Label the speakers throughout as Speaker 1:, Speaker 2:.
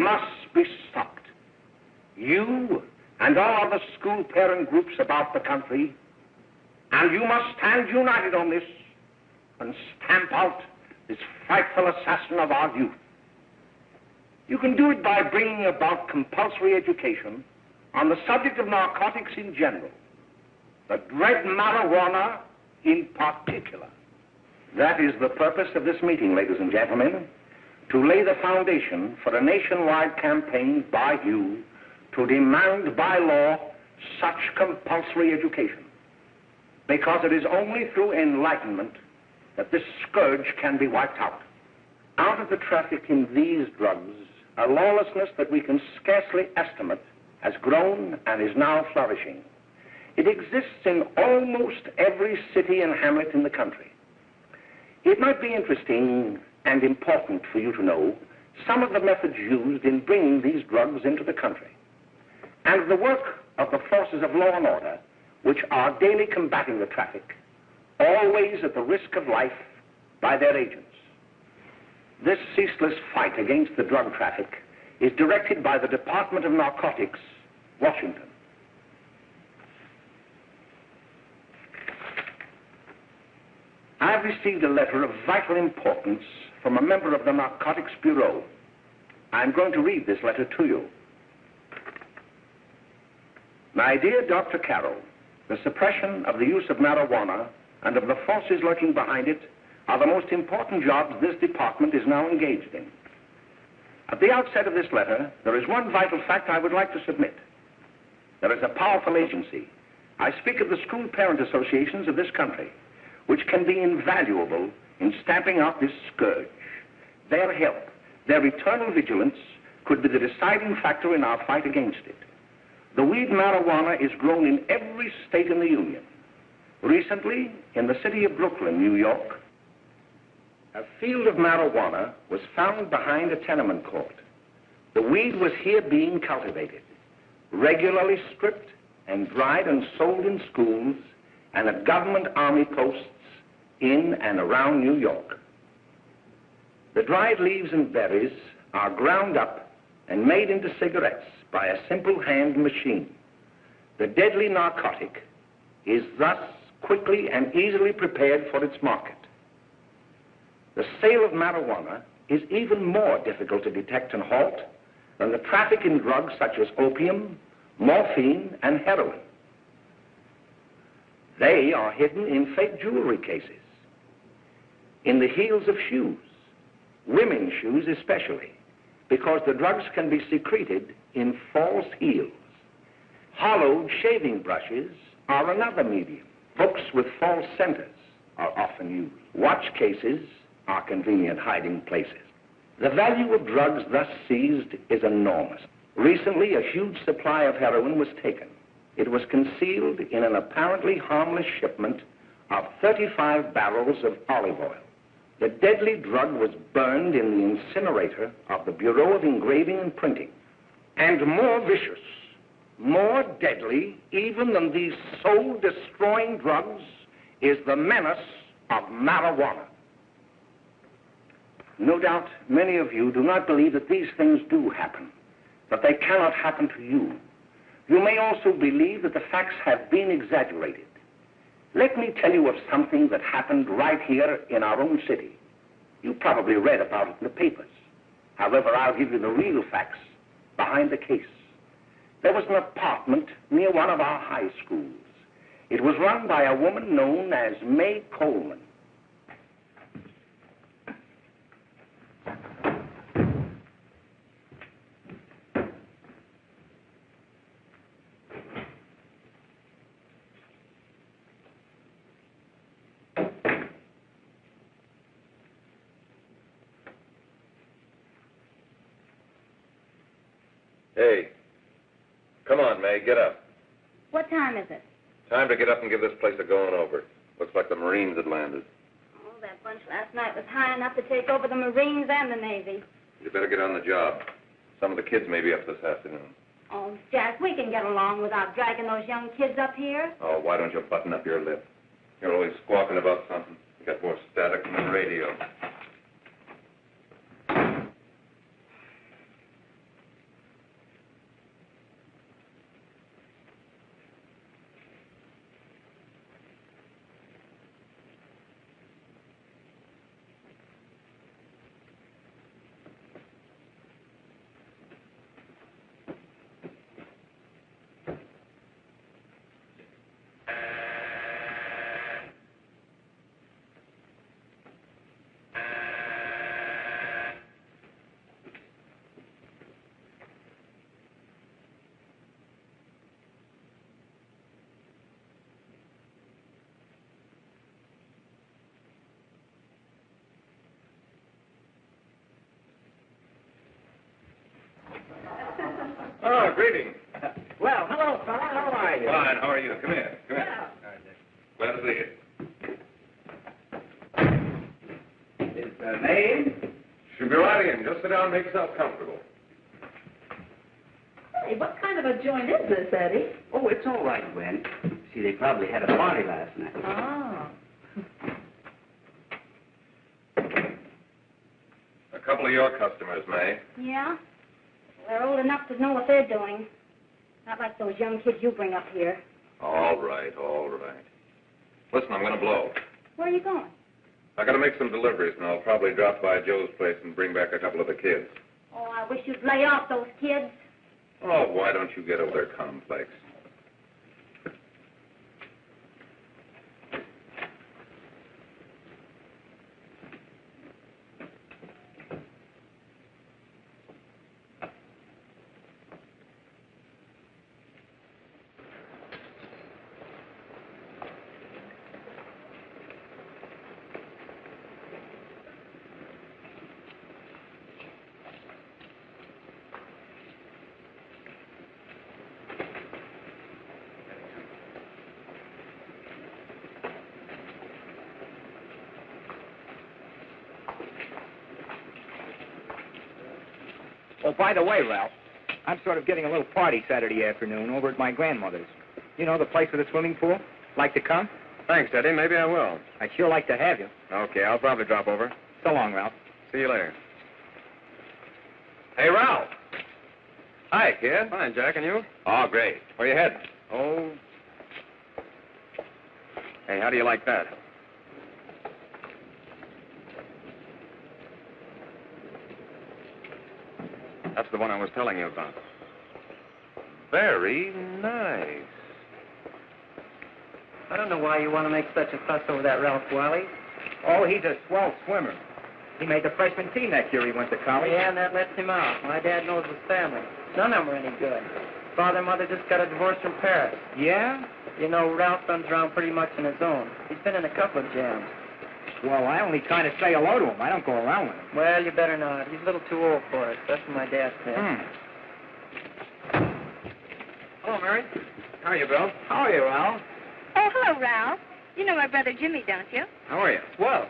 Speaker 1: must be stopped. You and all other school parent groups about the country, and you must stand united on this and stamp out this frightful assassin of our youth. You can do it by bringing about compulsory education on the subject of narcotics in general, the dread marijuana in particular. That is the purpose of this meeting, ladies and gentlemen, to lay the foundation for a nationwide campaign by you to demand by law such compulsory education. Because it is only through enlightenment that this scourge can be wiped out. Out of the traffic in these drugs, a lawlessness that we can scarcely estimate has grown and is now flourishing. It exists in almost every city and hamlet in the country. It might be interesting and important for you to know some of the methods used in bringing these drugs into the country, and the work of the forces of law and order, which are daily combating the traffic, always at the risk of life by their agents. This ceaseless fight against the drug traffic is directed by the Department of Narcotics, Washington. I have received a letter of vital importance from a member of the Narcotics Bureau. I'm going to read this letter to you. My dear Dr. Carroll, the suppression of the use of marijuana and of the forces lurking behind it are the most important jobs this department is now engaged in. At the outset of this letter, there is one vital fact I would like to submit. There is a powerful agency. I speak of the school parent associations of this country, which can be invaluable in stamping out this scourge. Their help, their eternal vigilance, could be the deciding factor in our fight against it. The weed marijuana is grown in every state in the Union. Recently, in the city of Brooklyn, New York, a field of marijuana was found behind a tenement court. The weed was here being cultivated, regularly stripped and dried and sold in schools and at government army posts in and around New York. The dried leaves and berries are ground up and made into cigarettes by a simple hand machine. The deadly narcotic is thus quickly and easily prepared for its market. The sale of marijuana is even more difficult to detect and halt than the traffic in drugs such as opium, morphine, and heroin. They are hidden in fake jewelry cases, in the heels of shoes, women's shoes especially, because the drugs can be secreted in false heels. Hollowed shaving brushes are another medium. Books with false centers are often used. Watch cases are convenient hiding places. The value of drugs thus seized is enormous. Recently, a huge supply of heroin was taken. It was concealed in an apparently harmless shipment of 35 barrels of olive oil. The deadly drug was burned in the incinerator of the Bureau of Engraving and Printing. And more vicious, more deadly even than these soul-destroying drugs is the menace of marijuana. No doubt many of you do not believe that these things do happen, that they cannot happen to you. You may also believe that the facts have been exaggerated. Let me tell you of something that happened right here in our own city. You probably read about it in the papers. However, I'll give you the real facts behind the case. There was an apartment near one of our high schools. It was run by a woman known as May Coleman.
Speaker 2: Hey, come on, May, get up.
Speaker 3: What time is it?
Speaker 2: Time to get up and give this place a going over. Looks like the Marines had landed.
Speaker 3: Oh, that bunch last night was high enough to take over the Marines and the Navy.
Speaker 2: You better get on the job. Some of the kids may be up this afternoon.
Speaker 3: Oh, Jack, we can get along without dragging those young kids up here.
Speaker 2: Oh, why don't you button up your lip? You're always squawking about something. You got more static than the radio. greetings.
Speaker 1: Well, hello, fella. How are you?
Speaker 2: Fine, how are you? Come here. Come here. Glad to see you.
Speaker 1: Is the name?
Speaker 2: Should be right in. Just sit down and make yourself comfortable.
Speaker 4: Hey, what kind of a joint is this, Eddie?
Speaker 5: Oh, it's all right, Gwen. See, they probably had a party last night.
Speaker 4: Oh.
Speaker 2: A couple of your customers, May.
Speaker 3: Yeah? They're old enough to know what they're doing. Not like those young kids you bring up here.
Speaker 2: All right, all right. Listen, I'm going to blow.
Speaker 3: Where are you going?
Speaker 2: I got to make some deliveries, and I'll probably drop by Joe's place and bring back a couple of the kids.
Speaker 3: Oh, I wish you'd lay off those kids.
Speaker 2: Oh, why don't you get over their complex?
Speaker 6: Oh, by the way, Ralph, I'm sort of getting a little party Saturday afternoon over at my grandmother's. You know, the place with the swimming pool? Like to come?
Speaker 2: Thanks, Eddie. Maybe I will.
Speaker 6: I'd sure like to have you.
Speaker 2: Okay, I'll probably drop over.
Speaker 6: So long, Ralph.
Speaker 2: See you later. Hey, Ralph. Hi, kid. Fine, Jack, and you? Oh, great. Where you heading? Oh. Hey, how do you like that? That's the one I was telling you about. Very nice.
Speaker 7: I don't know why you want to make such a fuss over that Ralph Wiley.
Speaker 6: Oh, he's a swell swimmer. He made the freshman team that year he went to college.
Speaker 7: Yeah, and that lets him out. My dad knows his family. None of them are any good. Father and mother just got a divorce from Paris.
Speaker 6: Yeah?
Speaker 7: You know, Ralph runs around pretty much on his own. He's been in a couple of jams.
Speaker 6: Well, I only kind of say hello to him. I don't go around with him.
Speaker 7: Well, you better not. He's a little too old for it. That's what my dad said.
Speaker 2: Hello, Mary. How are you, Bill?
Speaker 6: How are you, Ralph?
Speaker 3: Oh, hello, Ralph. You know my brother Jimmy, don't you?
Speaker 2: How are you?
Speaker 6: Well,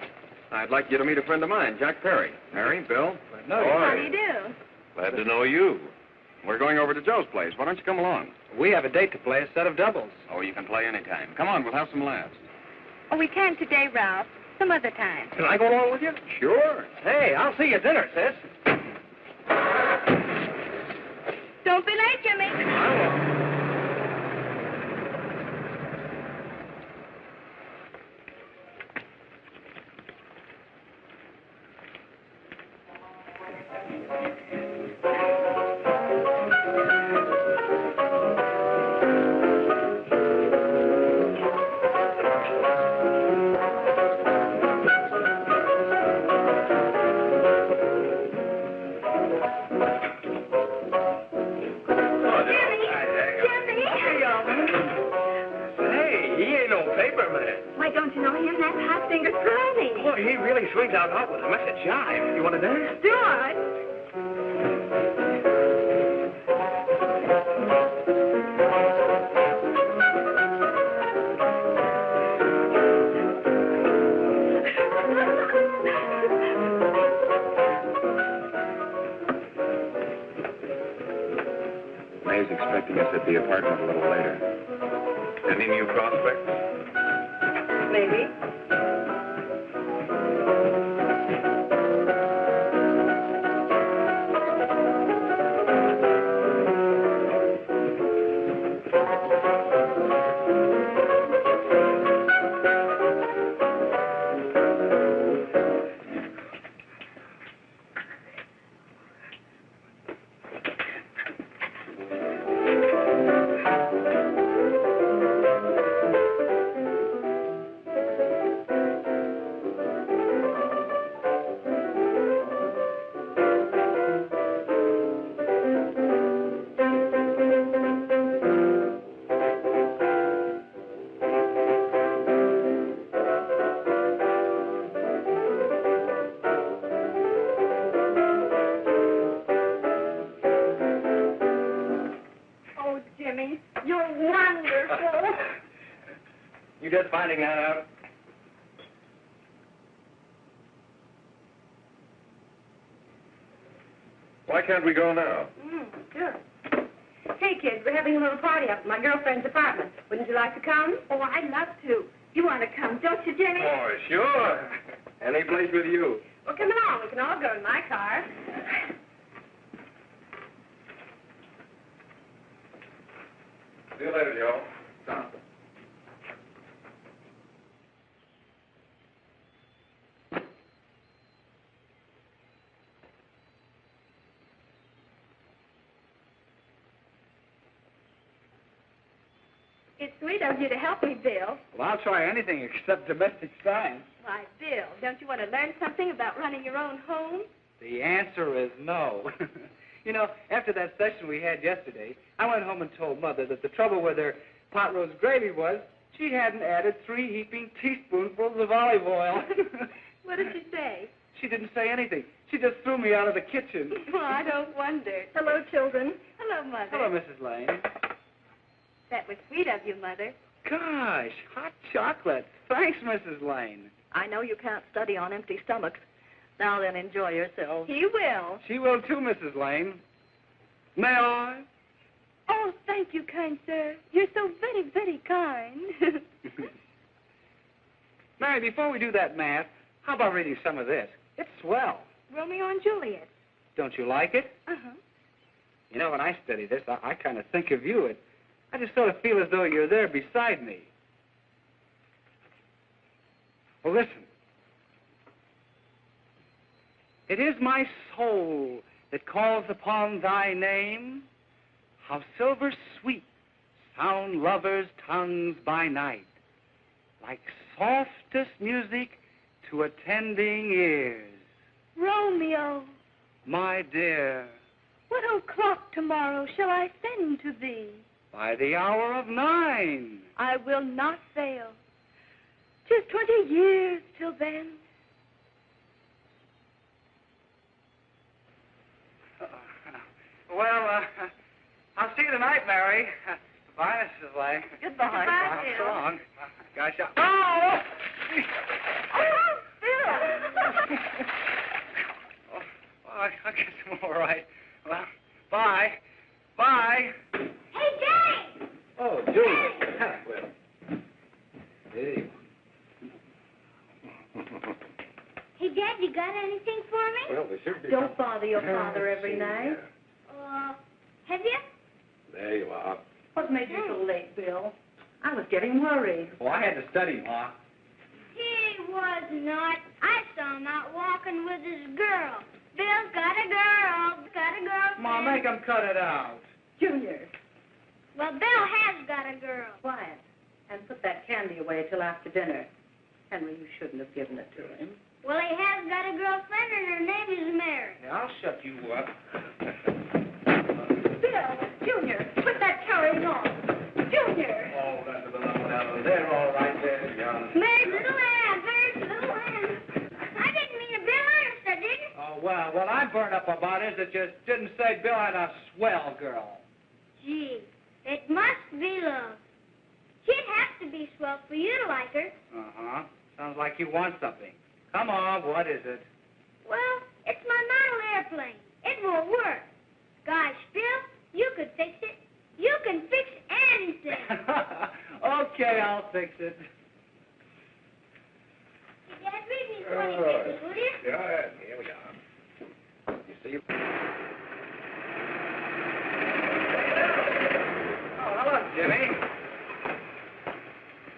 Speaker 2: I'd like you to meet a friend of mine, Jack Perry. Mary, Bill.
Speaker 6: no.
Speaker 3: How do you do?
Speaker 2: Glad to know you. We're going over to Joe's place. Why don't you come along?
Speaker 6: We have a date to play, a set of doubles.
Speaker 2: Oh, you can play anytime. Come on, we'll have some laughs.
Speaker 3: Oh, we can't today, Ralph. Some other time.
Speaker 6: Can I go along with you?
Speaker 2: Sure.
Speaker 6: Hey, I'll see you at dinner, sis.
Speaker 3: Don't be late, Jimmy.
Speaker 4: Why, don't you know him? That hot finger's Pearlie.
Speaker 6: Boy, he really swings out hot with a mess of jive. You want to dance?
Speaker 4: Do I?
Speaker 2: May's expecting us at the apartment a little later. Any new prospects?
Speaker 4: Maybe. Jimmy. You're wonderful.
Speaker 2: You just finding that out? Why can't we go now?
Speaker 4: Sure. Hey, kids, we're having a little party up at my girlfriend's apartment. Wouldn't you like to come? Oh, I'd love to. You want to come, don't you, Jimmy?
Speaker 2: Oh, sure. Any place with you.
Speaker 4: Well, come along. We can all go in my car.
Speaker 2: See you later, Joe.
Speaker 4: It's sweet of you to help me, Bill.
Speaker 6: Well, I'll try anything except domestic science.
Speaker 4: Why, Bill, don't you want to learn something about running your own home?
Speaker 6: The answer is no. You know, after that session we had yesterday, I went home and told Mother that the trouble with her pot roast gravy was she hadn't added 3 heaping teaspoonfuls of olive oil.
Speaker 4: What did she say?
Speaker 6: She didn't say anything. She just threw me out of the kitchen.
Speaker 4: Well, I don't wonder. Hello, children. Hello, Mother.
Speaker 6: Hello, Mrs. Lane.
Speaker 4: That was sweet of you, Mother.
Speaker 6: Gosh, hot chocolate. Thanks, Mrs. Lane.
Speaker 8: I know you can't study on empty stomachs. Now then, enjoy yourselves.
Speaker 4: He will.
Speaker 6: She will too, Mrs. Lane. May I?
Speaker 4: Oh, thank you, kind sir. You're so very, very kind.
Speaker 6: Mary, before we do that math, how about reading some of this? It's swell.
Speaker 4: Romeo and Juliet.
Speaker 6: Don't you like it?
Speaker 4: Uh-huh.
Speaker 6: You know, when I study this, I kind of think of you. I just sort of feel as though you're there beside me. Well, listen. It is my soul that calls upon thy name. How silver sweet sound lovers' tongues by night, like softest music to attending ears.
Speaker 4: Romeo,
Speaker 6: My dear,
Speaker 4: what o'clock tomorrow shall I send to thee?
Speaker 6: by the hour of 9.
Speaker 4: I will not fail. 'Tis 20 years till then.
Speaker 6: Well, I'll see you tonight, Mary. Goodbye, Mrs. Lane.
Speaker 8: Goodbye.
Speaker 4: Goodbye,
Speaker 6: So
Speaker 4: Bill.
Speaker 6: long. Gosh, oh!
Speaker 4: Oh, Bill!
Speaker 6: Oh, I guess I'm all right. Well, bye. Bye.
Speaker 3: Hey, Jay!
Speaker 6: Oh, Julie. Well, hey.
Speaker 3: Hey, Dad, you got anything for me?
Speaker 2: Well, there should be.
Speaker 8: Don't bother your father every night.
Speaker 3: Have you?
Speaker 2: There you are.
Speaker 8: What made you so late, Bill? I was getting worried.
Speaker 6: Well, I had to study, Ma.
Speaker 3: He was not. I saw him out walking with his girl. Bill's got a girl. Got a girlfriend.
Speaker 6: Ma, make him cut it out.
Speaker 8: Junior,
Speaker 3: Well, Bill has got a girl.
Speaker 8: quiet. And put that candy away till after dinner. Henry, you shouldn't have given it to him.
Speaker 3: Well, he has got a girlfriend, and her name is Mary.
Speaker 6: Yeah, I'll shut you up.
Speaker 4: Bill, Junior, put that carrying on. Junior!
Speaker 2: Oh, that's the little one out there, all right there, young.
Speaker 3: Mary's little lamb. Mary's little lamb. I didn't mean to, Bill. Honest, I didn't.
Speaker 6: Oh, well, what I'm burned up about is that you didn't say Bill had a swell girl.
Speaker 3: Gee, it must be love. She'd have to be swell for you to like her.
Speaker 6: Uh-huh. Sounds like you want something. Come on, what is it?
Speaker 3: Well, it's my model airplane. It won't work. Gosh, Bill, you could fix it. You can fix anything.
Speaker 6: Okay, I'll fix it.
Speaker 3: Dad, read me 20 pages, will you?
Speaker 2: Yeah, here we are. You see?
Speaker 6: Oh, hello, Jimmy.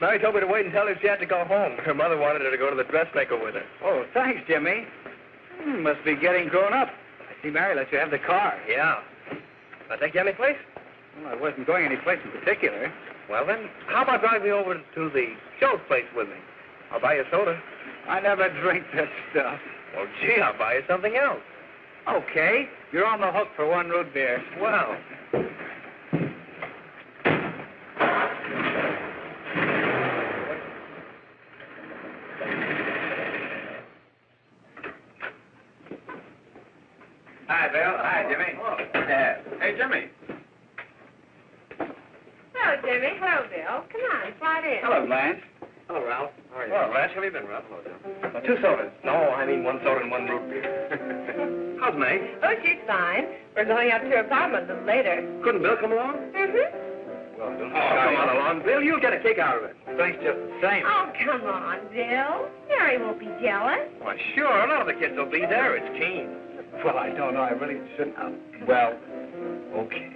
Speaker 2: Mary told me to wait and tell her she had to go home. Her mother wanted her to go to the dressmaker with her.
Speaker 6: Oh, thanks, Jimmy. Must be getting grown up. I see Mary let you have the car.
Speaker 2: Yeah. I take you any place?
Speaker 6: Well, I wasn't going any place in particular.
Speaker 2: Well, then, how about driving me over to the show's place with me? I'll buy you a soda.
Speaker 6: I never drink that stuff.
Speaker 2: Well, gee, I'll buy you something else.
Speaker 6: Okay, you're on the hook for 1 root beer.
Speaker 2: Well.
Speaker 6: Hi, Bill. Hi, Jimmy.
Speaker 2: Hey, Jimmy.
Speaker 4: Hello, Jimmy. Hello, Bill. Come on, slide in.
Speaker 6: Hello, Blanche.
Speaker 2: Hello, Ralph. How are you?
Speaker 9: Well, Blanche, how have you been, Ralph? Hello, Joe.
Speaker 6: 2 sodas.
Speaker 9: No, I mean 1 soda and 1 root beer. How's May?
Speaker 4: Oh, she's fine. We're going up to her apartment a little later.
Speaker 9: Couldn't Bill come along?
Speaker 4: Mm-hmm.
Speaker 9: Well, don't come on along, Bill. You'll get a kick out of it.
Speaker 6: Thanks just the same.
Speaker 4: Oh, come on, Bill. Mary won't be jealous.
Speaker 9: Why, sure. None of the kids will be there. It's Keen.
Speaker 6: Well, I don't know. I really shouldn't. Well, okay.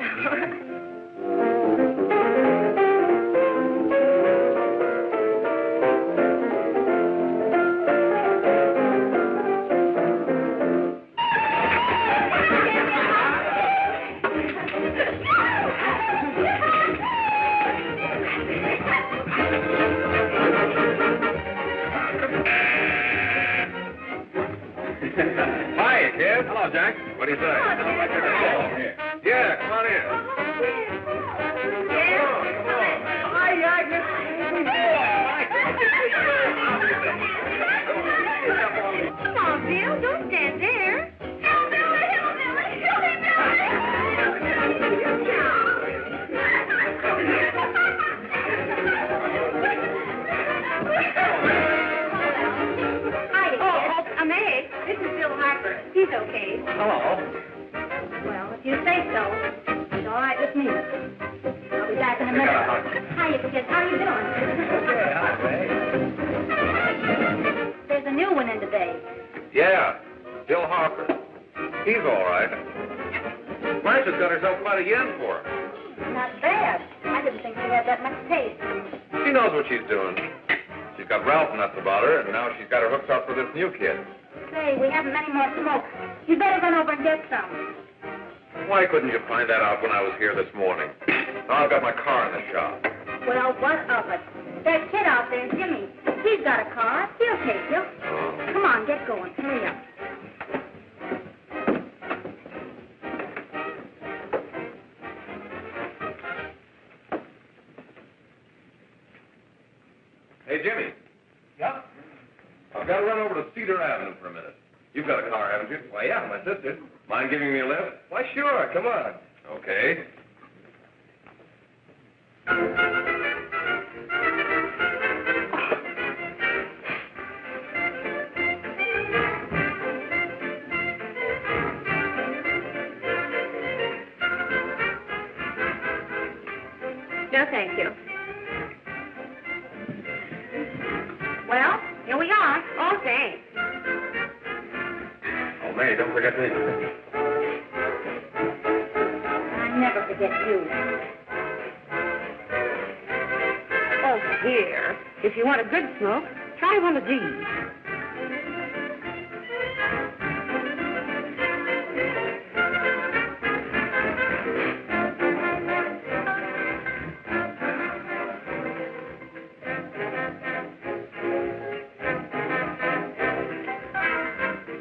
Speaker 9: Hi, kid. Hello, Jack. What do you say? Yeah, come on in.
Speaker 4: Hi, Agnes. Come on, Bill. Don't stand there. Meg, this is Bill Harper. He's okay.
Speaker 6: Hello.
Speaker 3: Well, if you say so, it's all right with me. I'll be back in a minute. Hiya, kids. How you doing?
Speaker 6: Okay, hi, Ray.
Speaker 3: There's a new one in today.
Speaker 9: Yeah, Bill Harper. He's all right. Blanche has got herself quite a yen for him.
Speaker 3: Not bad. I didn't think she had that much taste.
Speaker 9: She knows what she's doing. She's got Ralph nuts about her, and now she's got her hooked up for this new kid.
Speaker 3: Say, we haven't many more smoke. You better run over and get some.
Speaker 9: Why couldn't you find that out when I was here this morning? Now I've got my car in the shop.
Speaker 3: Well, what of it? That kid out there, Jimmy, he's got a car. He'll take you. Come on, get going. Hurry up.
Speaker 9: Hey, Jimmy.
Speaker 6: Yeah?
Speaker 9: I've got to run over to Cedar Avenue for a minute. You've got a car, haven't you?
Speaker 2: Why, yeah, my sister.
Speaker 9: Mind giving me a lift?
Speaker 2: Why, sure. Come on.
Speaker 9: Okay.
Speaker 4: No, thank you. Well, here we are. Oh, thanks.
Speaker 9: Oh, May, don't forget me.
Speaker 3: I never forget you.
Speaker 4: Oh, here. If you want a good smoke, try one of these.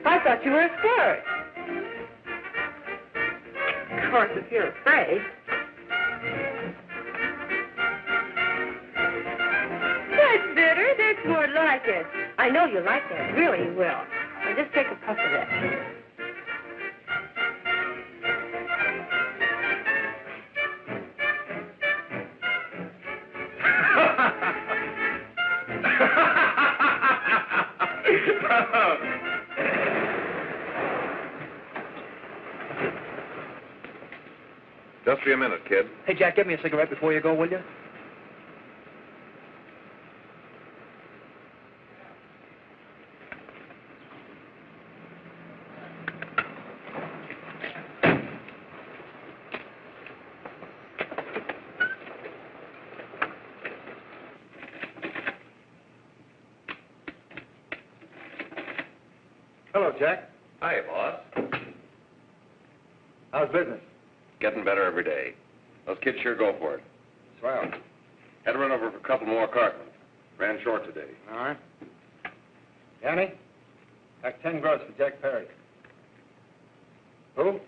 Speaker 4: I thought you were a squirt. Of course, if you're afraid. That's better. That's more like it. I know you like that. Really, you will. Now just take a puff of that.
Speaker 9: Just be a minute, kid.
Speaker 6: Hey, Jack, get me a cigarette before you go, will you?
Speaker 2: Hello, Jack.
Speaker 9: Hi, boss.
Speaker 2: How's business?
Speaker 9: Getting better every day. Those kids sure go for it.
Speaker 2: Swell.
Speaker 9: Had to run over for a couple more cartons. Ran short today.
Speaker 2: All right. Danny, pack 10 gross for Jack Perry. Who?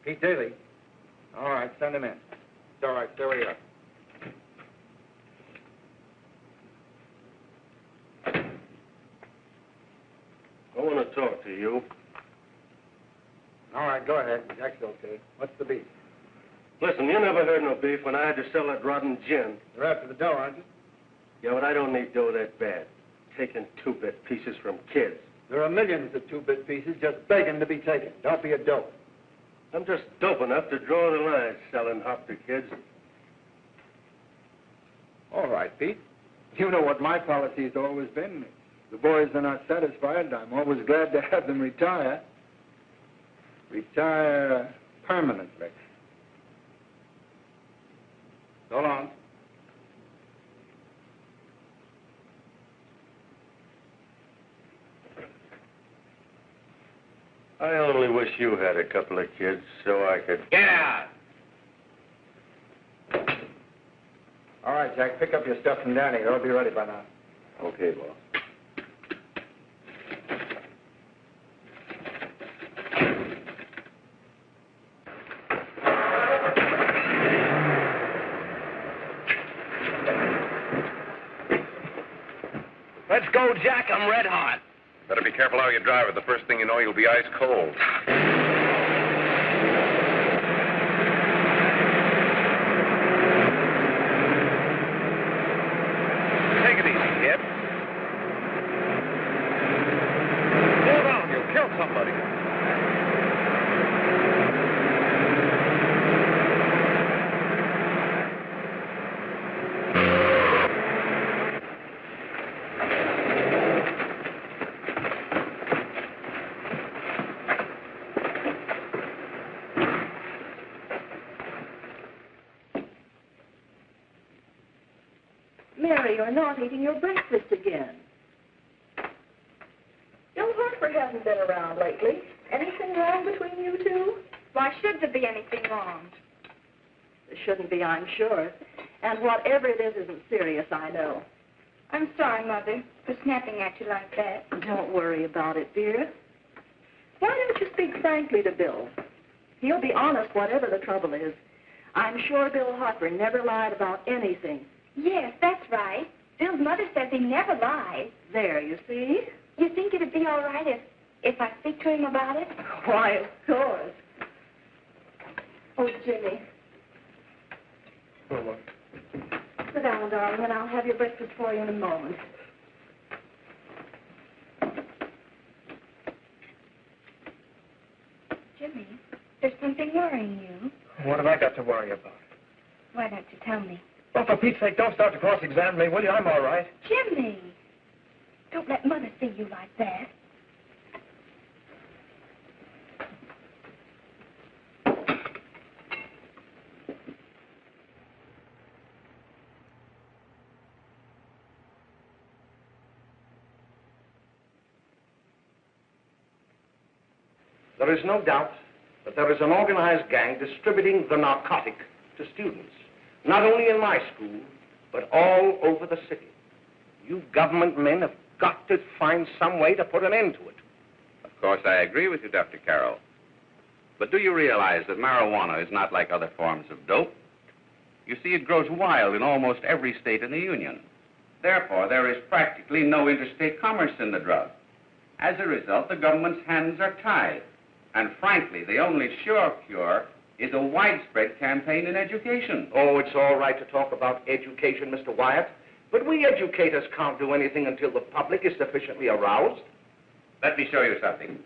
Speaker 2: Pete Daly. All right, send him in. It's all right, stay where you are.
Speaker 1: I want to talk to you.
Speaker 2: All right, go ahead. Jack's okay. What's the beef?
Speaker 10: Listen, you never heard no beef when I had to sell that rotten gin.
Speaker 11: You're after the dough, aren't you?
Speaker 10: Yeah, but I don't need dough that bad. Taking two-bit pieces from kids.
Speaker 11: There are millions of two-bit pieces just begging to be taken. Don't be a dope.
Speaker 10: I'm just dope enough to draw the line selling hop to kids.
Speaker 11: All right, Pete. You know what my policy has always been. If the boys are not satisfied, I'm always glad to have them retire. Retire permanently. So long.
Speaker 10: I only wish you had a couple of kids so I could...
Speaker 1: Get out!
Speaker 11: All right, Jack, pick up your stuff from Danny. They'll be ready by now.
Speaker 10: Okay, boss.
Speaker 1: Let's go, Jack. I'm red hot.
Speaker 2: Better be careful how you drive it. The first thing you know, you'll be ice cold. Take it easy, kid. Slow down. You'll kill somebody.
Speaker 8: Mary, you're not eating your breakfast again. Bill Harper hasn't been around lately. Anything wrong between you two?
Speaker 3: Why should there be anything wrong?
Speaker 8: There shouldn't be, I'm sure. And whatever it is isn't serious, I know.
Speaker 3: I'm sorry, Mother, for snapping at you like that.
Speaker 8: Don't worry about it, dear. Why don't you speak frankly to Bill? He'll be honest whatever the trouble is. I'm sure Bill Harper never lied about anything.
Speaker 3: Yes, that's right. Bill's mother says he never lies.
Speaker 8: There, you see?
Speaker 3: You think it'd be all right if I speak to him about it?
Speaker 8: Why, of course. Oh, Jimmy.
Speaker 11: Oh,
Speaker 8: Sit down, darling, and I'll have your breakfast for you in a moment.
Speaker 3: Jimmy, there's something worrying you.
Speaker 11: what have I got to worry about?
Speaker 3: Why don't you tell me?
Speaker 11: Well, for Pete's sake, don't start to cross-examine me, will you? I'm all right.
Speaker 3: Jimmy! Don't let Mother see you like that.
Speaker 1: There is no doubt that there is an organized gang distributing the narcotic to students, not only in my school, but all over the city. You government men have got to find some way to put an end to it.
Speaker 2: Of course, I agree with you, Dr. Carroll. But do you realize that marijuana is not like other forms of dope? You see, it grows wild in almost every state in the Union. Therefore, there is practically no interstate commerce in the drug. As a result, the government's hands are tied. And frankly, the only sure cure is a widespread campaign in education.
Speaker 1: Oh, it's all right to talk about education, Mr. Wyatt, but we educators can't do anything until the public is sufficiently aroused.
Speaker 2: Let me show you something.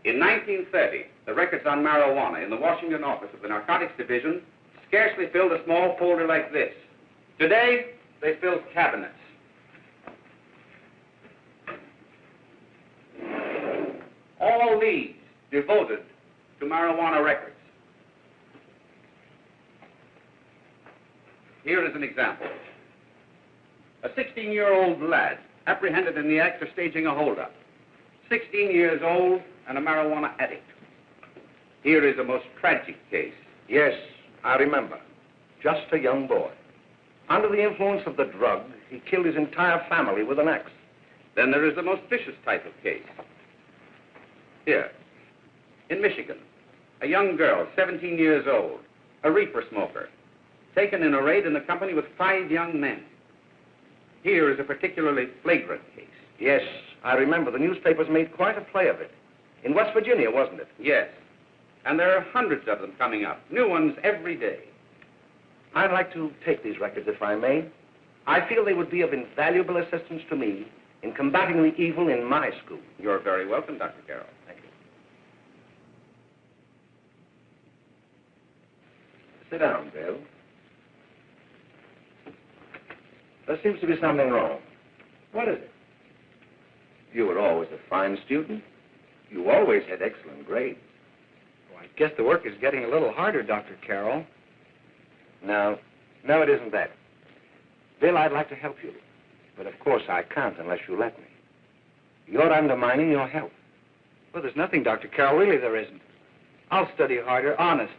Speaker 2: In 1930, the records on marijuana in the Washington office of the Narcotics Division scarcely filled a small folder like this. Today, they fill cabinets. All these devoted to marijuana records. Here is an example. A 16-year-old lad apprehended in the act of staging a holdup. 16 years old and a marijuana addict. Here is a most tragic case.
Speaker 1: Yes, I remember. Just a young boy. Under the influence of the drug, he killed his entire family with an axe.
Speaker 2: Then there is the most vicious type of case. Here, in Michigan, a young girl, 17 years old, a reefer smoker, taken in a raid in the company with 5 young men. Here is a particularly flagrant case.
Speaker 1: Yes, I remember. The newspapers made quite a play of it. In West Virginia, wasn't it?
Speaker 2: Yes. And there are hundreds of them coming up, new ones every day.
Speaker 9: I'd like to take these records, if I may. I feel they would be of invaluable assistance to me in combating the evil in my school.
Speaker 2: You're very welcome, Dr. Carroll.
Speaker 9: Thank you. Sit down, Bill. There seems to be something wrong. What is it? You were always a fine student. You always had excellent grades.
Speaker 6: Well, I guess the work is getting a little harder, Dr. Carroll.
Speaker 9: No, it isn't that. Bill, I'd like to help you. But of course I can't unless you let me. You're undermining your health.
Speaker 6: Well, there's nothing, Dr. Carroll. Really, there isn't. I'll study harder, honest.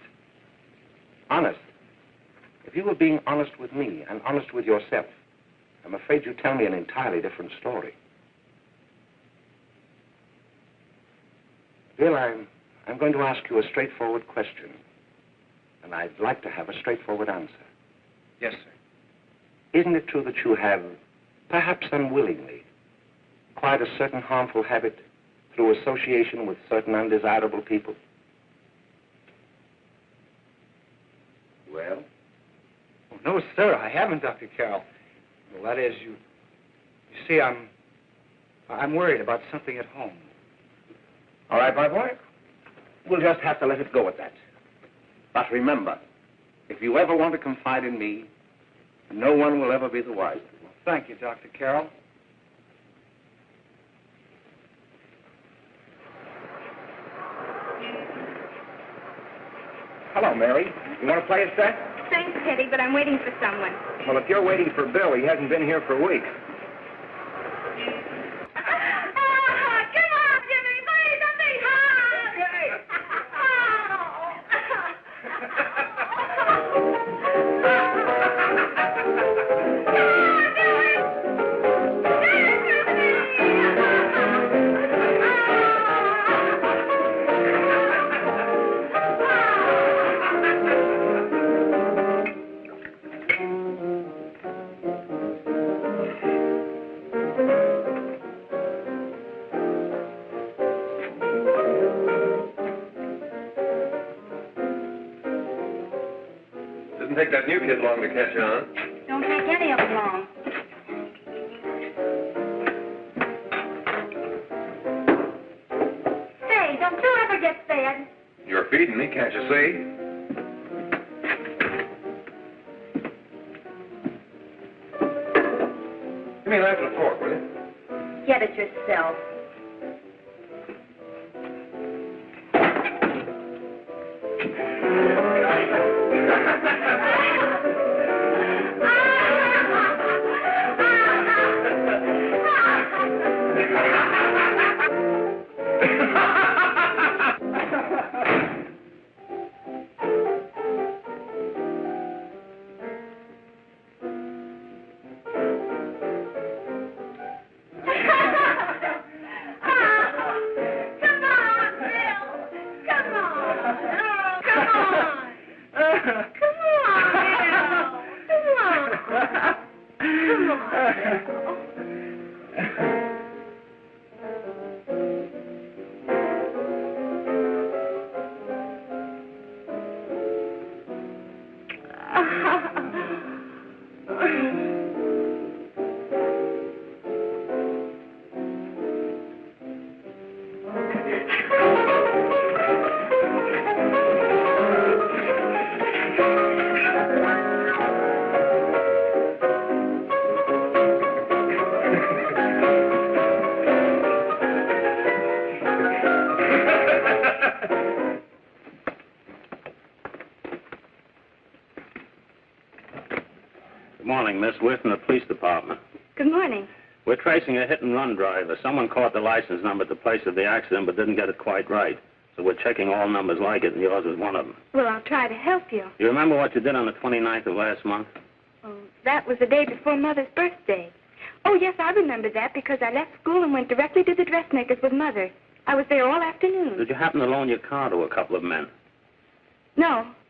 Speaker 9: Honest? If you were being honest with me and honest with yourself, I'm afraid you'd tell me an entirely different story. Bill, I'm going to ask you a straightforward question. And I'd like to have a straightforward answer.
Speaker 6: Yes, sir.
Speaker 9: Isn't it true that you have, perhaps unwillingly, acquired a certain harmful habit through association with certain undesirable people? Well?
Speaker 6: Oh, no, sir, I haven't, Dr. Carroll. Well, that is, you see, I'm worried about something at home.
Speaker 9: All right, my boy. We'll just have to let it go at that. But remember, if you ever want to confide in me, no one will ever be the wiser.
Speaker 6: Well, thank you, Dr. Carroll.
Speaker 1: Hello, Mary. You want to play a set?
Speaker 4: Thanks, Teddy, but I'm waiting for someone.
Speaker 1: Well, if you're waiting for Bill, he hasn't been here for weeks.
Speaker 10: Didn't take that new kid long to catch on.
Speaker 4: Don't take any of them long. Say, don't you ever get fed?
Speaker 10: You're feeding me, can't you see? Give me a knife and a fork, will you?
Speaker 4: Get it yourself.
Speaker 12: Good morning, Miss. We're from the police department.
Speaker 4: Good morning.
Speaker 12: We're tracing a hit-and-run driver. Someone caught the license number at the place of the accident but didn't get it quite right. So we're checking all numbers like it, and yours is one of them.
Speaker 4: Well, I'll try to help you.
Speaker 12: You remember what you did on the 29th of last month?
Speaker 4: Oh, that was the day before Mother's birthday. Oh, yes, I remember that because I left school and went directly to the dressmaker's with Mother. I was there all afternoon.
Speaker 12: Did you happen to loan your car to a couple of men?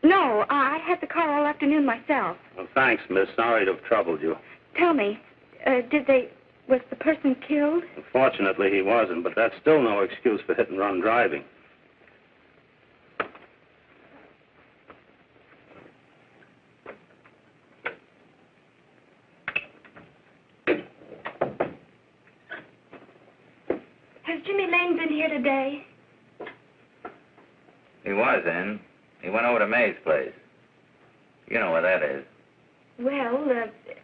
Speaker 4: No, I had the car all afternoon myself.
Speaker 12: Well, thanks, miss. Sorry to have troubled you.
Speaker 4: Tell me, was the person killed?
Speaker 12: Unfortunately, he wasn't, but that's still no excuse for hit-and-run driving.
Speaker 4: Has Jimmy Lane been here today?
Speaker 13: He was in. He went over to May's place. You know where that is.
Speaker 4: Well,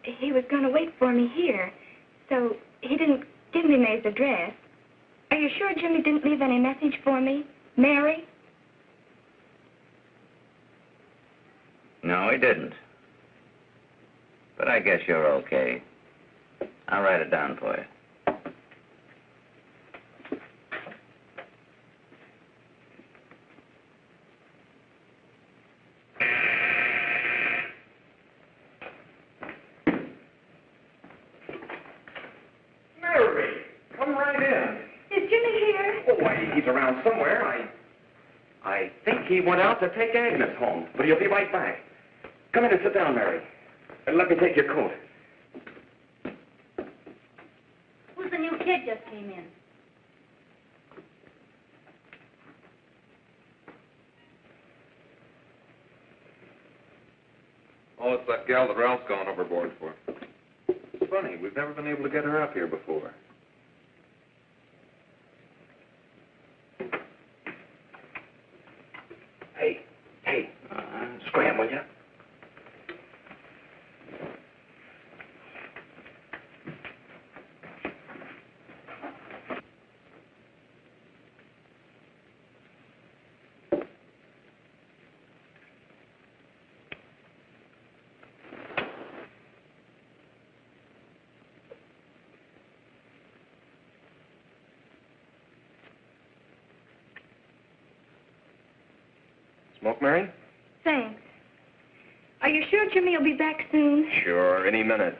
Speaker 4: he was going to wait for me here, so he didn't give me May's address. Are you sure Jimmy didn't leave any message for me? Mary?
Speaker 13: No, he didn't. But I guess you're okay. I'll write it down for you.
Speaker 9: Mary, come right in.
Speaker 4: Is Jimmy here?
Speaker 9: Oh, why, he's around somewhere. I think he went out to take Agnes home, but he'll be right back. Come in and sit down, Mary. And let me take your coat.
Speaker 3: Who's the new kid just came in?
Speaker 14: Oh, it's that gal that Ralph's gone overboard for. It's funny, we've never been able to get her up here before.
Speaker 9: Hey, scram, will you? Smoke, Mary?
Speaker 4: Thanks. Are you sure Jimmy will be back soon?
Speaker 9: Sure, any minute.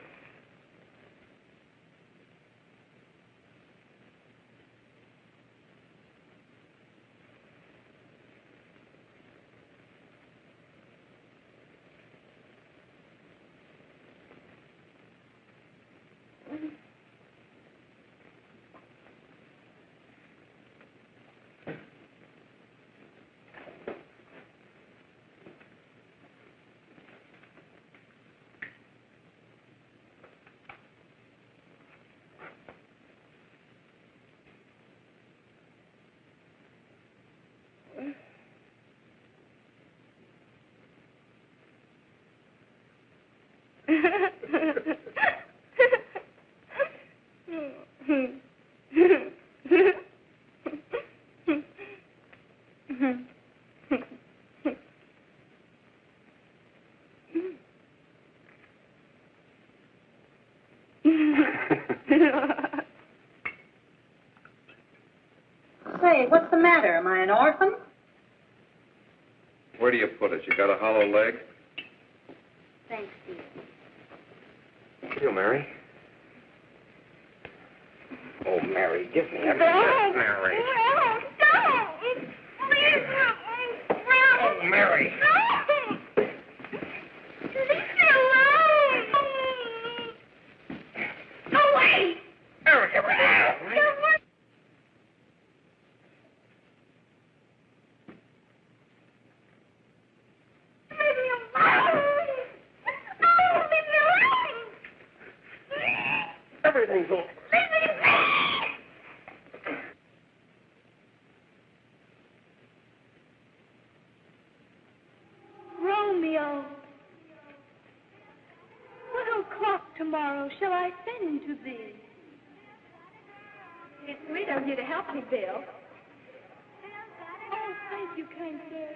Speaker 15: Say, what's the matter? Am I an orphan?
Speaker 14: Where do you put it? You got a hollow leg?
Speaker 15: Thanks, Steve.
Speaker 9: You, Mary. Oh, Mary, give me a
Speaker 3: Don't.
Speaker 9: Mary.
Speaker 3: No, don't. Please, no.
Speaker 9: Oh, Mary.
Speaker 3: No. Leave me alone. Go away.
Speaker 9: Mary, give me that. Everything's over.
Speaker 3: Romeo, what o'clock tomorrow shall I send to thee?
Speaker 4: It's sweet of you to help me, Bill.
Speaker 3: Oh, thank you, kind sir.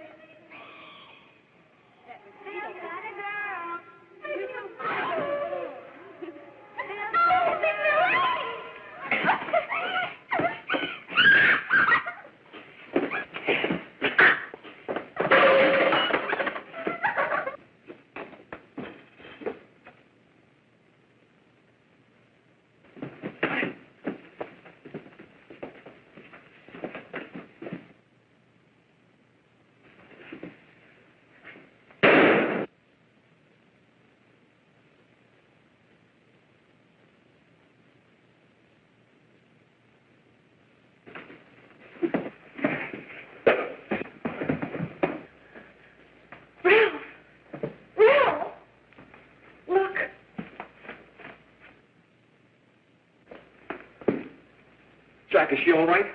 Speaker 9: Jack, is she all right?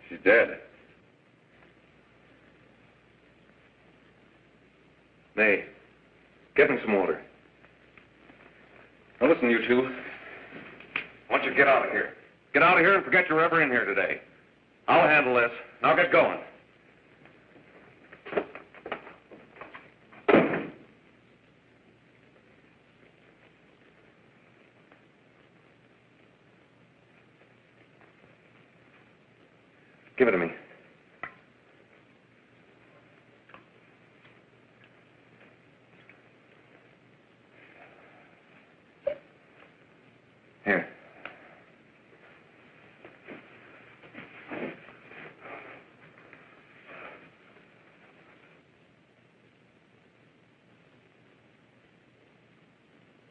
Speaker 14: She's dead. May, get me some water. Now listen, you two. I want you to get out of here. Get out of here and forget you're ever in here today. I'll handle this. Now get going. Give it to me. Here.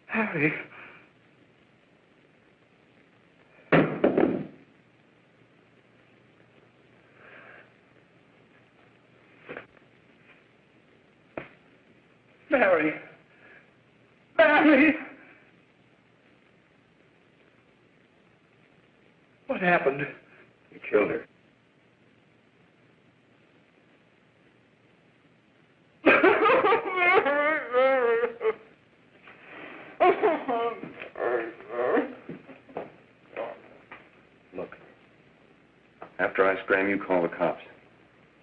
Speaker 1: Harry. Mary. Mary. What happened?
Speaker 14: You killed her. Look. After I scram, you call the cops.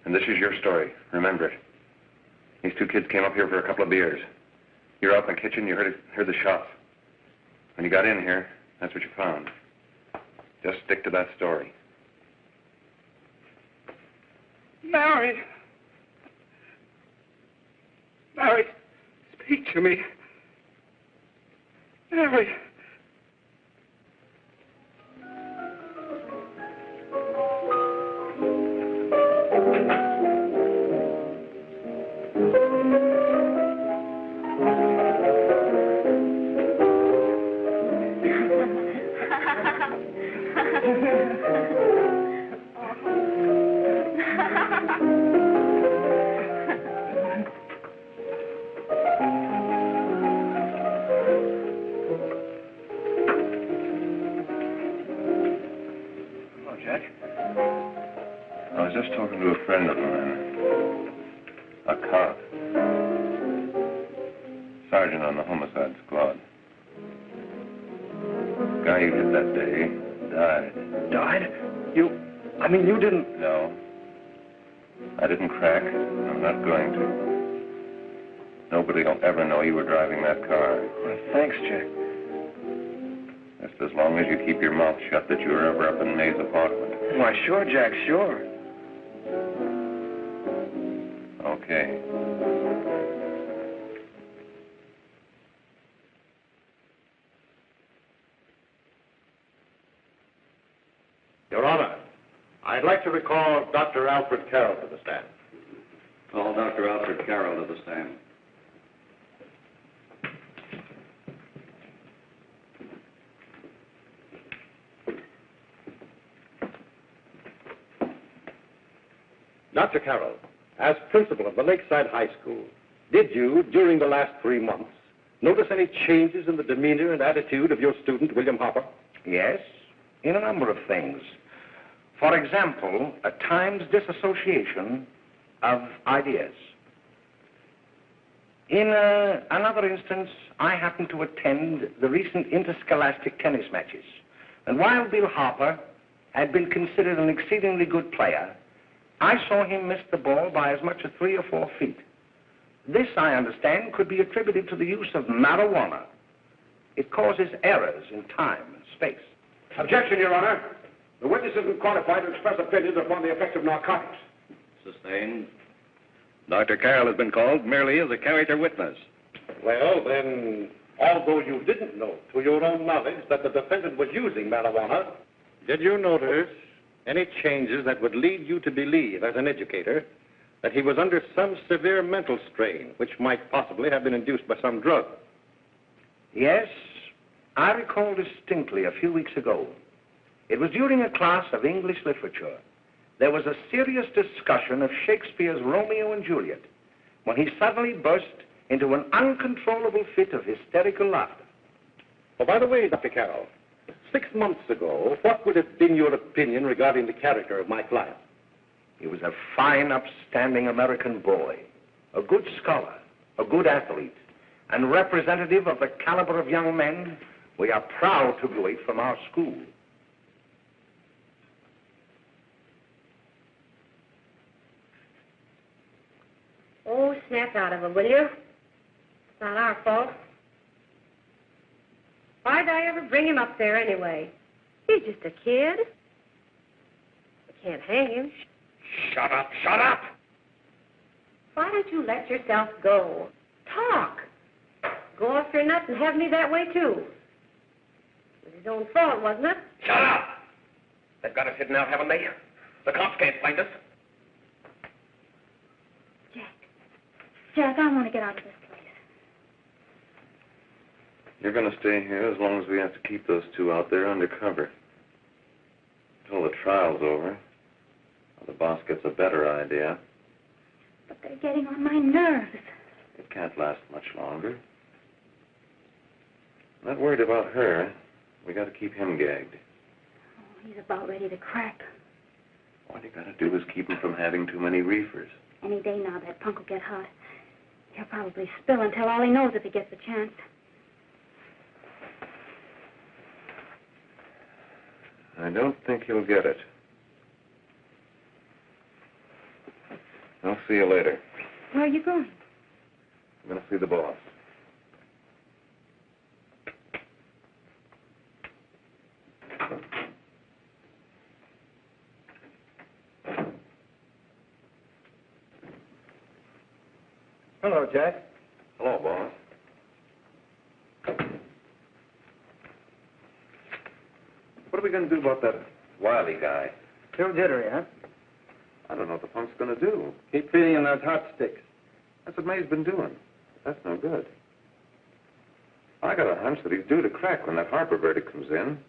Speaker 14: And this is your story. Remember it. These two kids came up here for a couple of beers. You were out in the kitchen, you heard the shots. When you got in here, that's what you found. Just stick to that story.
Speaker 1: Mary. Mary, speak to me. Mary.
Speaker 14: I was just talking to a friend of mine, a cop, sergeant on the homicide squad. The guy you hit that day died.
Speaker 1: Died? You didn't...
Speaker 14: No. I didn't crack. I'm not going to. Nobody will ever know you were driving that car.
Speaker 1: Well, thanks, Jack.
Speaker 14: Just as long as you keep your mouth shut that you were ever up in May's apartment.
Speaker 1: Why, sure, Jack, sure.
Speaker 14: Okay.
Speaker 16: Your Honor, I'd like to recall Dr. Alfred Carroll to the stand.
Speaker 2: Call Dr. Alfred Carroll to the stand.
Speaker 16: Dr. Carroll, as principal of the Lakeside High School, did you, during the last 3 months, notice any changes in the demeanor and attitude of your student, William Hopper?
Speaker 1: Yes, in a number of things. For example, at times disassociation of ideas. In another instance, I happened to attend the recent interscholastic tennis matches. And while Bill Harper had been considered an exceedingly good player, I saw him miss the ball by as much as 3 or 4 feet. This, I understand, could be attributed to the use of marijuana. It causes errors in time and space.
Speaker 9: Objection, Your Honor. The witness isn't qualified to express opinions upon the effects of narcotics.
Speaker 2: Sustained.
Speaker 14: Dr. Carroll has been called merely as a character witness.
Speaker 16: Well, then, although you didn't know to your own knowledge that the defendant was using marijuana, did you notice any changes that would lead you to believe, as an educator, that he was under some severe mental strain, which might possibly have been induced by some drug?
Speaker 1: Yes, I recall distinctly a few weeks ago. It was during a class of English literature. There was a serious discussion of Shakespeare's Romeo and Juliet, when he suddenly burst into an uncontrollable fit of hysterical laughter.
Speaker 16: Oh, by the way, Dr. Carroll, 6 months ago, what would have been your opinion regarding the character of my client?
Speaker 1: He was a fine, upstanding American boy, a good scholar, a good athlete, and representative of the caliber of young men we are proud to graduate from our school.
Speaker 17: Oh, snap out of it, will you? It's not our fault. Why'd I ever bring him up there anyway? He's just a kid. We can't hang him.
Speaker 1: Shut up, shut up!
Speaker 17: Why don't you let yourself go? Talk. Go off your nuts and have me that way, too. It was his own fault, wasn't it?
Speaker 1: Shut up! They've got us hidden out, haven't they? The cops can't find us.
Speaker 4: Jack, I want to get out of this place.
Speaker 14: You're going to stay here as long as we have to keep those two out there undercover. Until the trial's over. Or the boss gets a better idea.
Speaker 4: But they're getting on my nerves.
Speaker 14: It can't last much longer. I'm not worried about her. We got to keep him gagged.
Speaker 4: Oh, he's about ready to crack.
Speaker 14: All you got to do is keep him from having too many reefers.
Speaker 4: Any day now, that punk will get hot. He'll probably spill and tell all he knows if he gets a chance.
Speaker 14: I don't think he'll get it. I'll see you later.
Speaker 4: Where are you going?
Speaker 14: I'm going to see the boss.
Speaker 11: Hello, Jack.
Speaker 14: Hello, boss. What are we going to do about that Wiley guy?
Speaker 11: Still jittery, huh?
Speaker 14: I don't know what the punk's going to do.
Speaker 11: Keep feeding him those hot sticks.
Speaker 14: That's what May's been doing. That's no good. I got a hunch that he's due to crack when that Harper verdict comes in.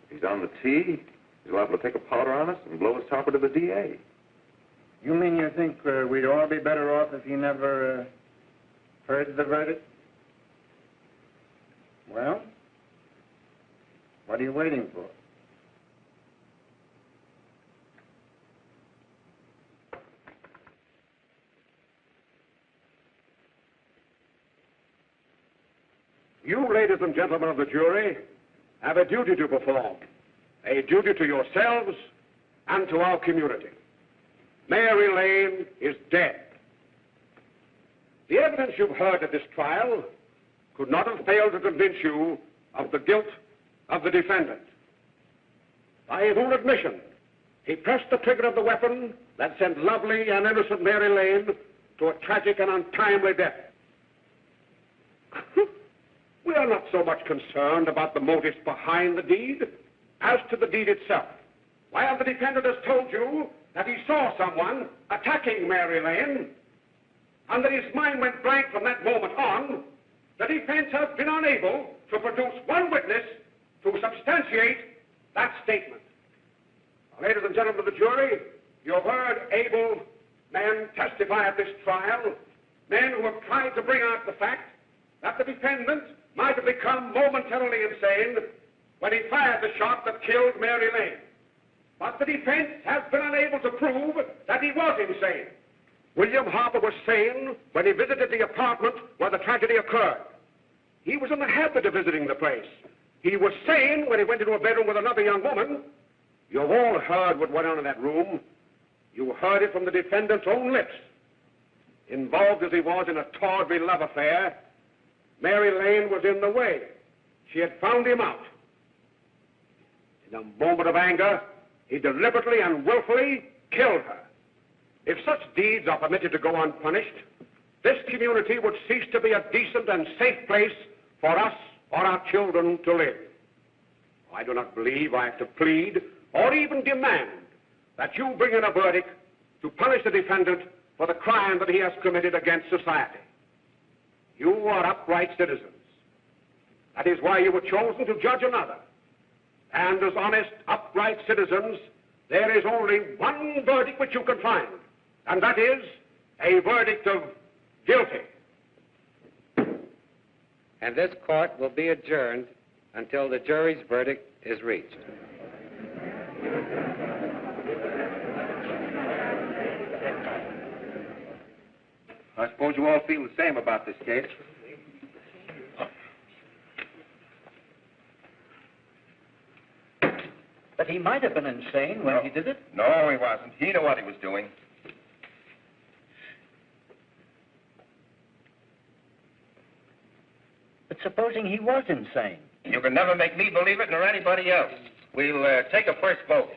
Speaker 14: If he's on the tee, he's liable to take a powder on us and blow his topper to the DA.
Speaker 11: You mean you think we'd all be better off if he never heard the verdict? Well, what are you waiting for?
Speaker 16: You, ladies and gentlemen of the jury, have a duty to perform. A duty to yourselves and to our community. Mary Lane is dead. The evidence you've heard at this trial could not have failed to convince you of the guilt of the defendant. By his own admission, he pressed the trigger of the weapon that sent lovely and innocent Mary Lane to a tragic and untimely death. We are not so much concerned about the motives behind the deed as to the deed itself. While the defendant has told you that he saw someone attacking Mary Lane and that his mind went blank from that moment on, the defense has been unable to produce one witness to substantiate that statement. Now, ladies and gentlemen of the jury, you have heard able men testify at this trial, men who have tried to bring out the fact that the defendant might have become momentarily insane when he fired the shot that killed Mary Lane. But the defense has been unable to prove that he was insane. William Harper was sane when he visited the apartment where the tragedy occurred. He was in the habit of visiting the place. He was sane when he went into a bedroom with another young woman. You've all heard what went on in that room. You heard it from the defendant's own lips. Involved as he was in a tawdry love affair, Mary Lane was in the way. She had found him out. In a moment of anger, he deliberately and willfully killed her. If such deeds are permitted to go unpunished, this community would cease to be a decent and safe place for us or our children to live. I do not believe I have to plead or even demand that you bring in a verdict to punish the defendant for the crime that he has committed against society. You are upright citizens. That is why you were chosen to judge another. And as honest, upright citizens, there is only one verdict which you can find, and that is a verdict of guilty.
Speaker 18: and this court will be adjourned until the jury's verdict is reached.
Speaker 9: I suppose you all feel the same about this case.
Speaker 5: But he might have been insane when he did it.
Speaker 9: No, he wasn't. He knew what he was doing.
Speaker 5: But supposing he was insane?
Speaker 9: You can never make me believe it, nor anybody else. We'll take a first vote.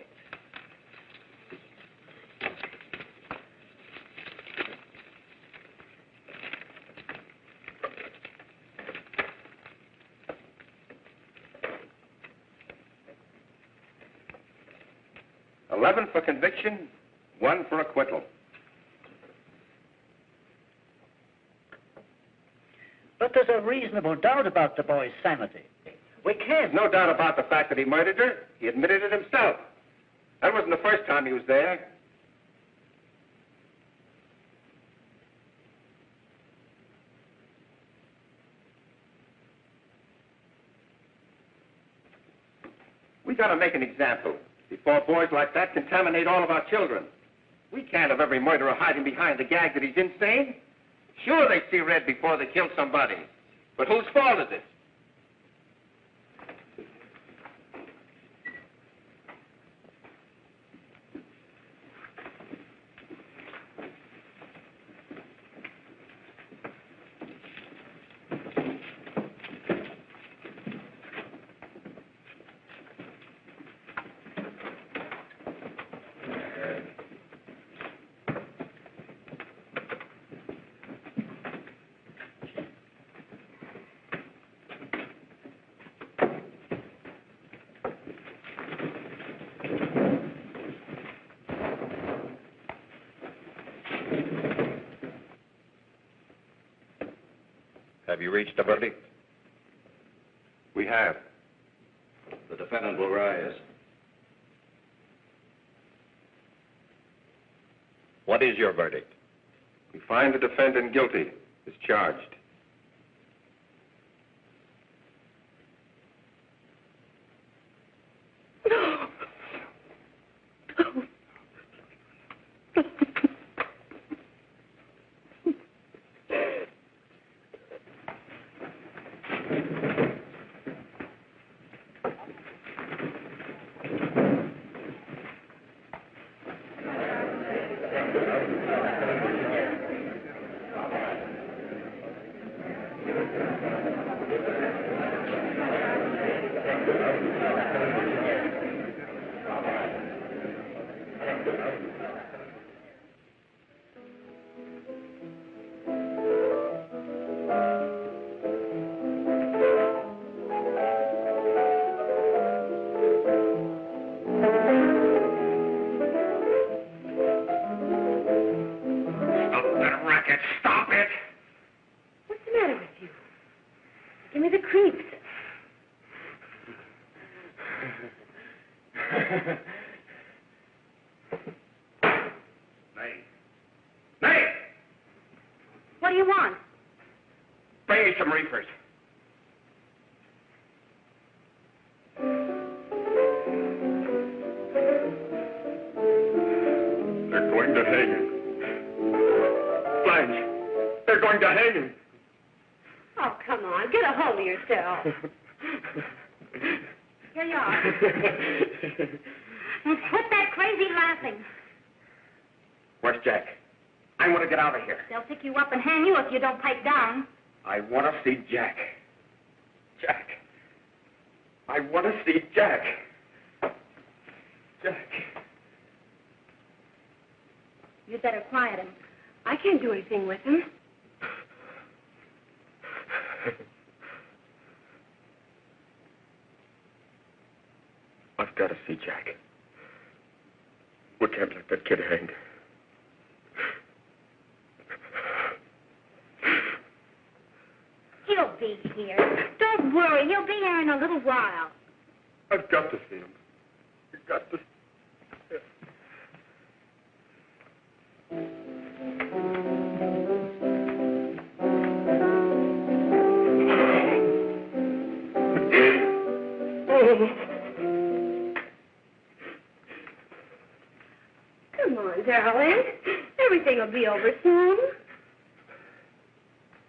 Speaker 9: $11 for conviction, 1 for acquittal.
Speaker 5: But there's a reasonable doubt about the boy's sanity.
Speaker 9: We can't. No doubt about the fact that he murdered her. He admitted it himself. That wasn't the first time he was there. We got to make an example before boys like that contaminate all of our children. We can't have every murderer hiding behind the gag that he's insane. Sure, they see red before they kill somebody. But whose fault is it?
Speaker 2: Have you reached a verdict?
Speaker 9: We have.
Speaker 2: The defendant will rise. What is your verdict?
Speaker 9: We find the defendant guilty as charged.
Speaker 17: What do you want?
Speaker 9: Bring me some reefers. They're going to hang him. Blanche, they're going to hang him.
Speaker 17: Oh, come on. Get a hold of yourself. Here you are. And quit that crazy laughing.
Speaker 9: Where's Jack? I want to get out of here.
Speaker 17: They'll pick you up and hang you if you don't pipe down.
Speaker 9: I want to see Jack. Jack. I want to see Jack. Jack.
Speaker 17: You'd better quiet him. I can't do anything with him.
Speaker 9: I've got to see Jack. We can't let that kid hang.
Speaker 17: He'll be here. Don't worry. He'll be here in a little while.
Speaker 9: I've got to see him. I've got to.
Speaker 17: Come on, darling. Everything will be over soon.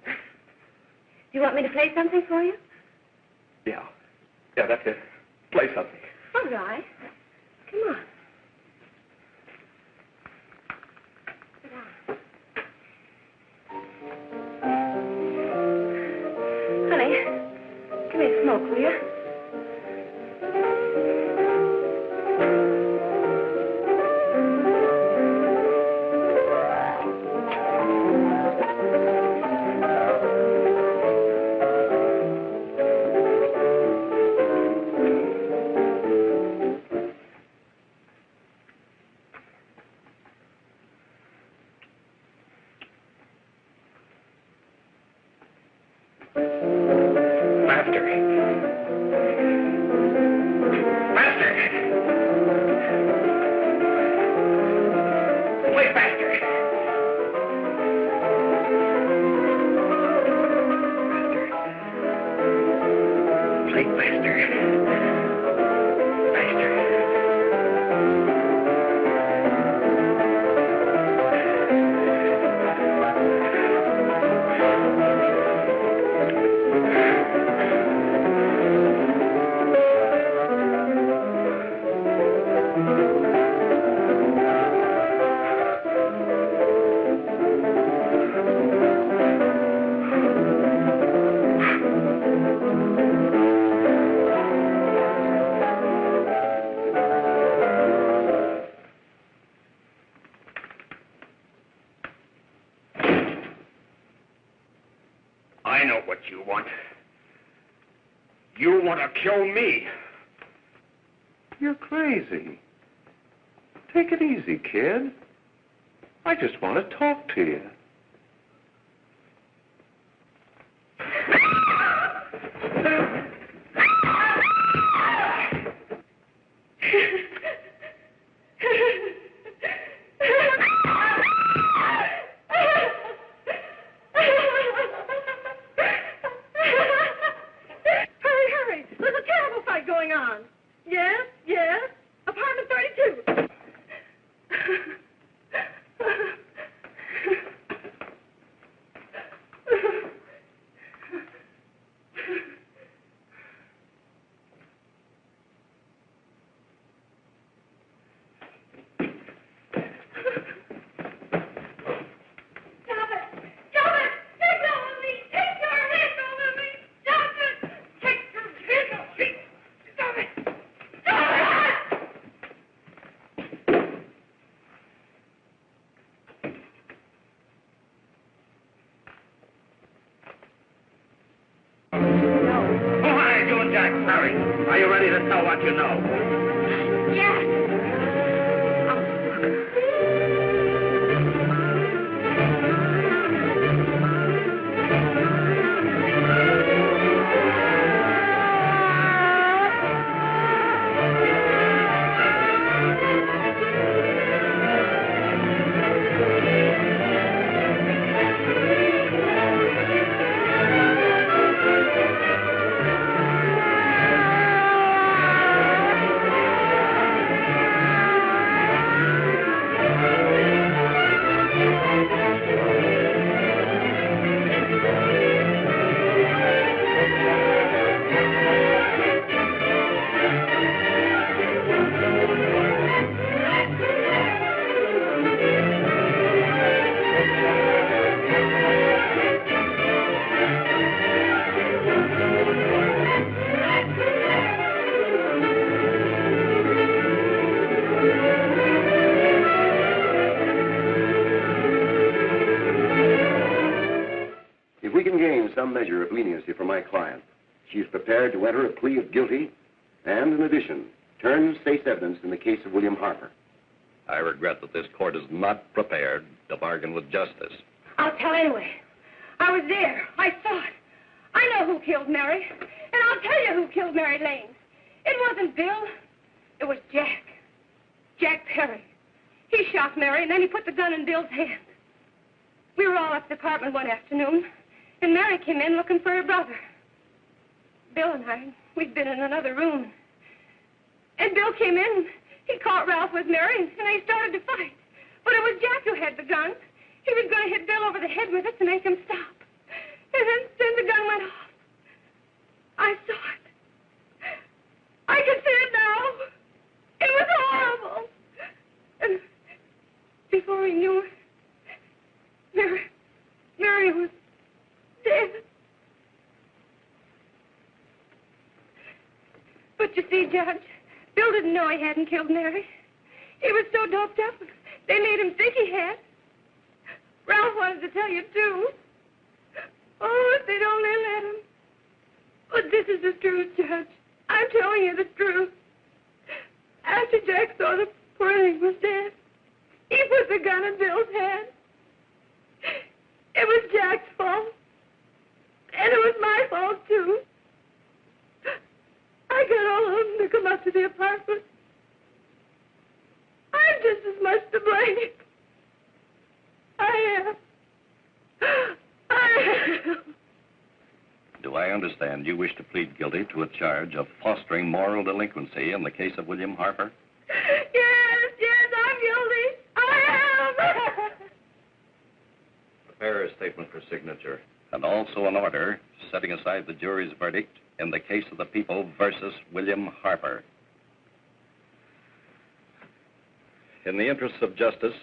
Speaker 17: Do you want me to play something for you?
Speaker 14: Yeah. Yeah, that's it. Play something.
Speaker 17: All right. Come on. Sit down. Honey, give me a smoke, will you?
Speaker 1: I know what you want. You want to kill me.
Speaker 14: You're crazy. Take it easy, kid. I just want to talk to you.
Speaker 8: Hurry! There's a terrible fight going on. Yes? Apartment 32.
Speaker 12: Are you ready to tell what you know?
Speaker 17: Yes.
Speaker 19: If we can gain some measure of leniency for my client, she is prepared to enter a plea of guilty and, in addition, turn state's evidence in the case of William Harper.
Speaker 20: I regret that this court is not prepared to bargain with justice.
Speaker 17: I'll tell anyway. I was there. I saw it. I know who killed Mary. And I'll tell you who killed Mary Lane. It wasn't Bill. It was Jack. Jack Perry. He shot Mary, and then he put the gun in Bill's hand. We were all up at the apartment one afternoon, and Mary came in looking for her brother. Bill and I, we'd been in another room. And Bill came in, he caught Ralph with Mary, and they started to fight. Jack who had the gun. He was going to hit Bill over the head with it to make him stop. And then the gun went off. I saw it. I can see it now. It was horrible. And before we knew it, Mary was dead. But you see, Judge, Bill didn't know he hadn't killed Mary. He was so doped up, they made him think he had. Ralph wanted to tell you, too. Oh, if they'd only let him. But this is the truth, Judge. I'm telling you the truth. After Jack saw the poor thing was dead, he put the gun in Bill's hand. It was Jack's fault. And it was my fault, too. I got all of them to come up to the apartment. I'm just as much to blame. I am.
Speaker 20: Do I understand you wish to plead guilty to a charge of fostering moral delinquency in the case of William Harper?
Speaker 17: Yes, I'm guilty. I am.
Speaker 20: Prepare a statement for signature. And also an order setting aside the jury's verdict in the case of the people versus William Harper. In the interests of justice,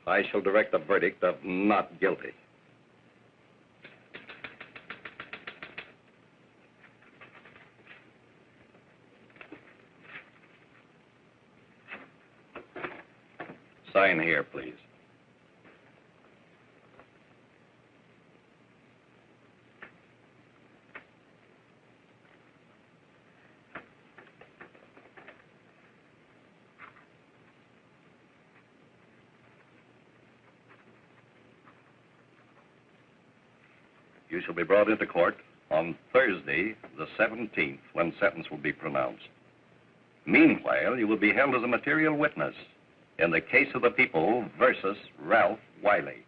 Speaker 20: I shall direct a verdict of not guilty. Sign here, please. You shall be brought into court on Thursday, the 17th, when sentence will be pronounced. Meanwhile, you will be held as a material witness in the case of the people versus Ralph Wiley.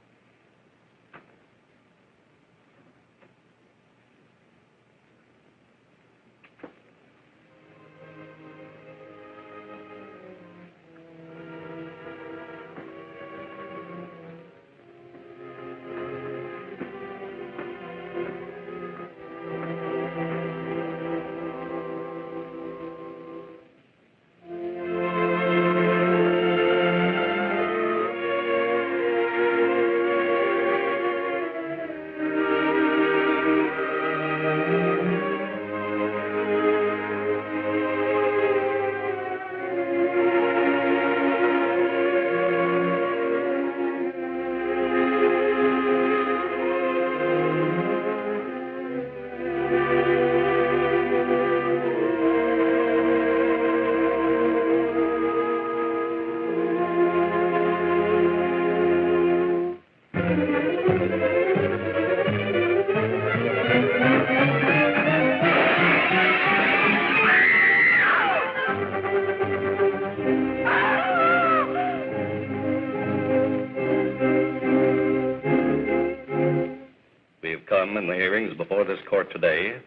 Speaker 20: In the hearings before this court today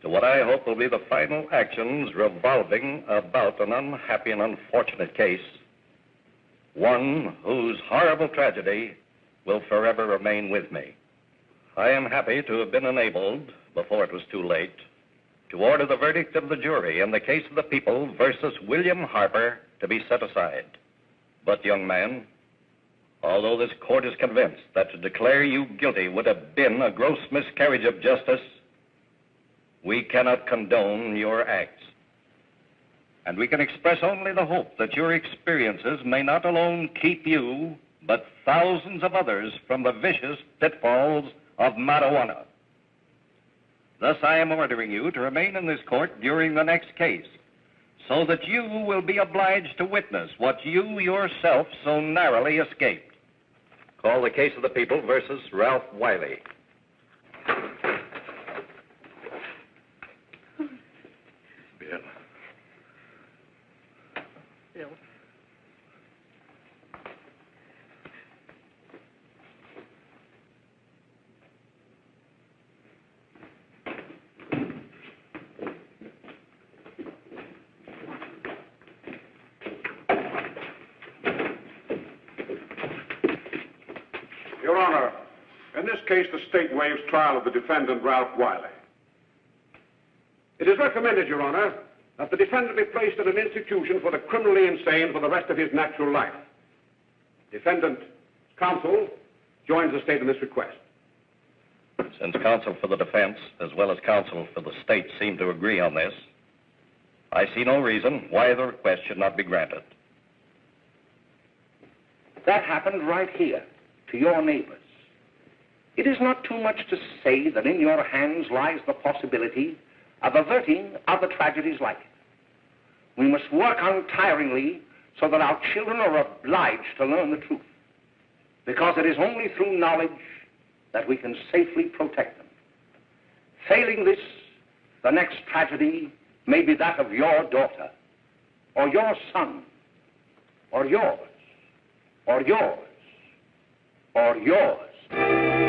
Speaker 20: to what I hope will be the final actions revolving about an unhappy and unfortunate case, one whose horrible tragedy will forever remain with me. I am happy to have been enabled, before it was too late, to order the verdict of the jury in the case of the people versus William Harper to be set aside. But, young man, although this court is convinced that to declare you guilty would have been a gross miscarriage of justice, we cannot condone your acts. And we can express only the hope that your experiences may not alone keep you, but thousands of others from the vicious pitfalls of marijuana. Thus, I am ordering you to remain in this court during the next case, so that you will be obliged to witness what you yourself so narrowly escaped. Call the case of the people versus Ralph Wiley.
Speaker 16: Bill.
Speaker 8: Bill.
Speaker 21: Your Honor, in this case, the state waives trial of the defendant, Ralph Wiley. It is recommended, Your Honor, that the defendant be placed in an institution for the criminally insane for the rest of his natural life. Defendant, counsel, joins the state in this request.
Speaker 20: Since counsel for the defense, as well as counsel for the state, seem to agree on this, I see no reason why the request should not be granted.
Speaker 1: That happened right here, to your neighbors. It is not too much to say that in your hands lies the possibility of averting other tragedies like it. We must work untiringly so that our children are obliged to learn the truth, because it is only through knowledge that we can safely protect them. Failing this, the next tragedy may be that of your daughter, or your son, or yours, or yours, or yours.